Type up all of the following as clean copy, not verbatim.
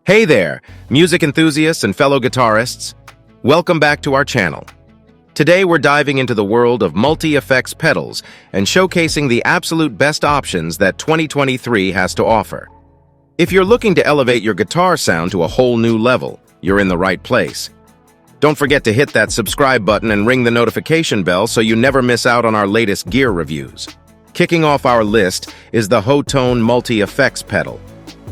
Hey there, music enthusiasts and fellow guitarists. Welcome back to our channel. Today we're diving into the world of multi-effects pedals and showcasing the absolute best options that 2023 has to offer. If you're looking to elevate your guitar sound to a whole new level, you're in the right place. Don't forget to hit that subscribe button and ring the notification bell so you never miss out on our latest gear reviews. Kicking off our list is the Hotone Multi-effects Pedal.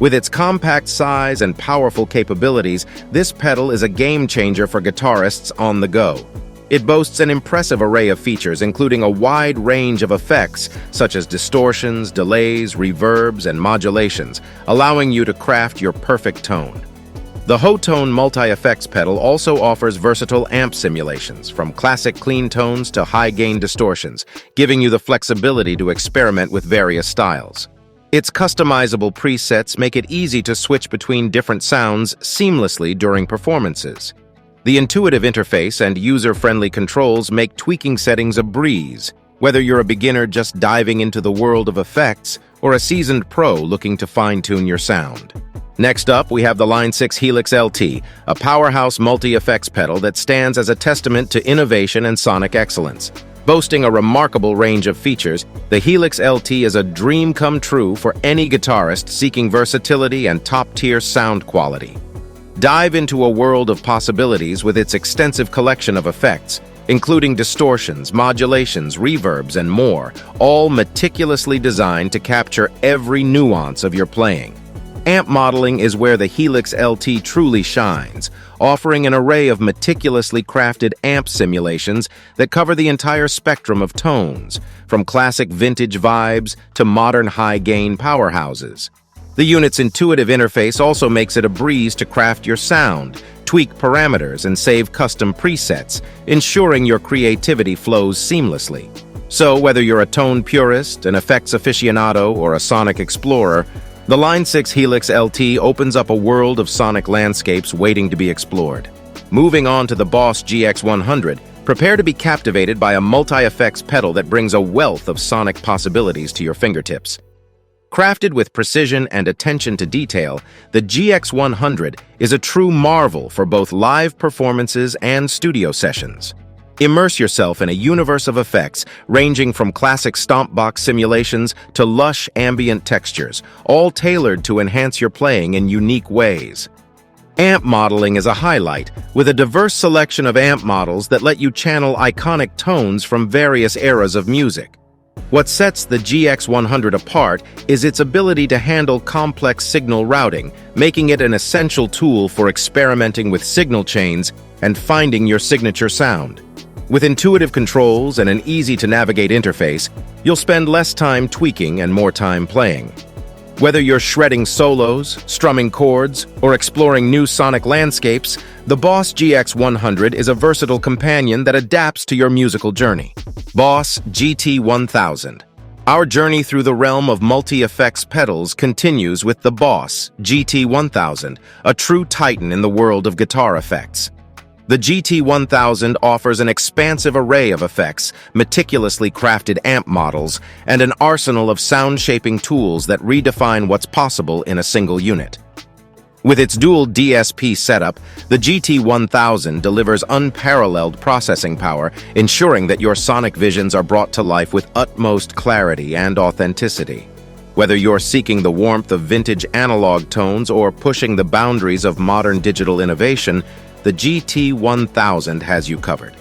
With its compact size and powerful capabilities, this pedal is a game-changer for guitarists on the go. It boasts an impressive array of features, including a wide range of effects, such as distortions, delays, reverbs, and modulations, allowing you to craft your perfect tone. The Hotone Multi-effects Pedal also offers versatile amp simulations, from classic clean tones to high-gain distortions, giving you the flexibility to experiment with various styles. Its customizable presets make it easy to switch between different sounds seamlessly during performances. The intuitive interface and user-friendly controls make tweaking settings a breeze, whether you're a beginner just diving into the world of effects or a seasoned pro looking to fine-tune your sound. Next up, we have the Line 6 Helix LT, a powerhouse multi-effects pedal that stands as a testament to innovation and sonic excellence. Boasting a remarkable range of features, the Helix LT is a dream come true for any guitarist seeking versatility and top-tier sound quality. Dive into a world of possibilities with its extensive collection of effects, including distortions, modulations, reverbs, and more, all meticulously designed to capture every nuance of your playing. Amp modeling is where the Helix LT truly shines, offering an array of meticulously crafted amp simulations that cover the entire spectrum of tones, from classic vintage vibes to modern high-gain powerhouses. The unit's intuitive interface also makes it a breeze to craft your sound, tweak parameters, and save custom presets, ensuring your creativity flows seamlessly. So, whether you're a tone purist, an effects aficionado, or a sonic explorer, the Line 6 Helix LT opens up a world of sonic landscapes waiting to be explored. Moving on to the Boss GX100, prepare to be captivated by a multi-effects pedal that brings a wealth of sonic possibilities to your fingertips. Crafted with precision and attention to detail, the GX100 is a true marvel for both live performances and studio sessions. Immerse yourself in a universe of effects ranging from classic stompbox simulations to lush ambient textures, all tailored to enhance your playing in unique ways. Amp modeling is a highlight, with a diverse selection of amp models that let you channel iconic tones from various eras of music. What sets the GX100 apart is its ability to handle complex signal routing, making it an essential tool for experimenting with signal chains and finding your signature sound. With intuitive controls and an easy-to-navigate interface, you'll spend less time tweaking and more time playing. Whether you're shredding solos, strumming chords, or exploring new sonic landscapes, the Boss GX100 is a versatile companion that adapts to your musical journey. Boss GT1000. Our journey through the realm of multi-effects pedals continues with the Boss GT1000, a true titan in the world of guitar effects. The GT1000 offers an expansive array of effects, meticulously crafted amp models, and an arsenal of sound-shaping tools that redefine what's possible in a single unit. With its dual DSP setup, the GT1000 delivers unparalleled processing power, ensuring that your sonic visions are brought to life with utmost clarity and authenticity. Whether you're seeking the warmth of vintage analog tones or pushing the boundaries of modern digital innovation, the GT1000 has you covered.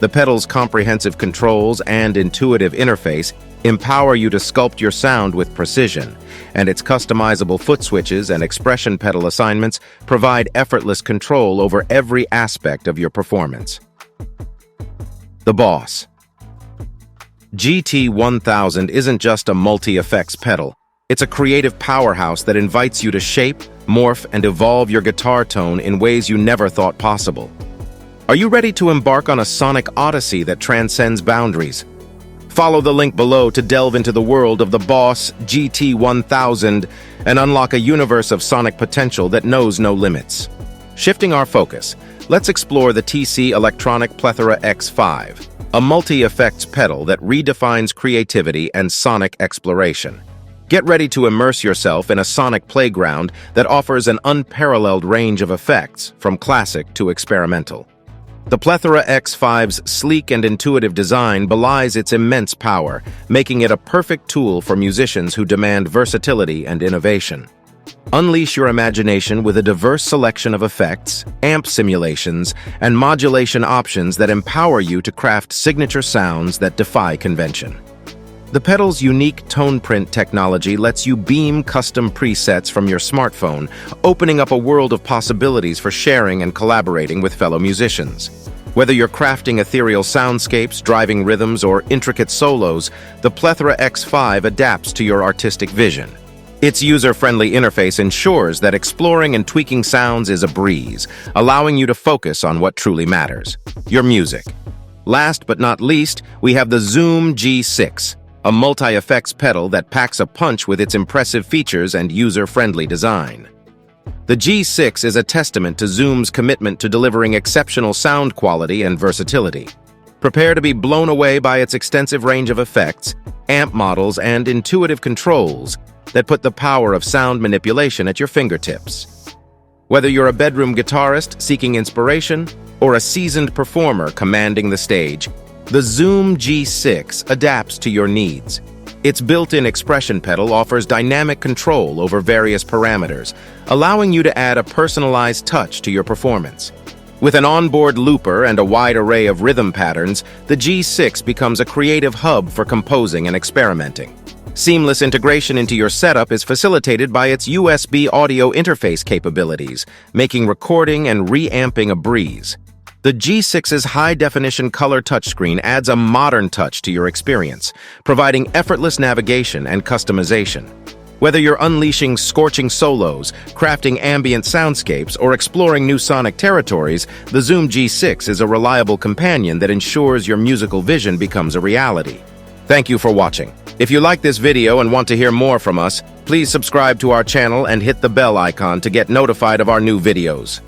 The pedal's comprehensive controls and intuitive interface empower you to sculpt your sound with precision, and its customizable foot switches and expression pedal assignments provide effortless control over every aspect of your performance. The Boss GT1000 isn't just a multi-effects pedal. It's a creative powerhouse that invites you to shape, morph, and evolve your guitar tone in ways you never thought possible. Are you ready to embark on a sonic odyssey that transcends boundaries? Follow the link below to delve into the world of the Boss GT1000 and unlock a universe of sonic potential that knows no limits. Shifting our focus, let's explore the TC Electronic Plethora X5, a multi-effects pedal that redefines creativity and sonic exploration. Get ready to immerse yourself in a sonic playground that offers an unparalleled range of effects, from classic to experimental. The Plethora X5's sleek and intuitive design belies its immense power, making it a perfect tool for musicians who demand versatility and innovation. Unleash your imagination with a diverse selection of effects, amp simulations, and modulation options that empower you to craft signature sounds that defy convention. The pedal's unique tone print technology lets you beam custom presets from your smartphone, opening up a world of possibilities for sharing and collaborating with fellow musicians. Whether you're crafting ethereal soundscapes, driving rhythms, or intricate solos, the Plethora X5 adapts to your artistic vision. Its user-friendly interface ensures that exploring and tweaking sounds is a breeze, allowing you to focus on what truly matters: your music. Last but not least, we have the Zoom G6, a multi-effects pedal that packs a punch with its impressive features and user-friendly design. The G6 is a testament to Zoom's commitment to delivering exceptional sound quality and versatility. Prepare to be blown away by its extensive range of effects, amp models, and intuitive controls that put the power of sound manipulation at your fingertips. Whether you're a bedroom guitarist seeking inspiration or a seasoned performer commanding the stage, the Zoom G6 adapts to your needs. Its built-in expression pedal offers dynamic control over various parameters, allowing you to add a personalized touch to your performance. With an onboard looper and a wide array of rhythm patterns, the G6 becomes a creative hub for composing and experimenting. Seamless integration into your setup is facilitated by its USB audio interface capabilities, making recording and reamping a breeze. The G6's high-definition color touchscreen adds a modern touch to your experience, providing effortless navigation and customization. Whether you're unleashing scorching solos, crafting ambient soundscapes, or exploring new sonic territories, the Zoom G6 is a reliable companion that ensures your musical vision becomes a reality. Thank you for watching. If you like this video and want to hear more from us, please subscribe to our channel and hit the bell icon to get notified of our new videos.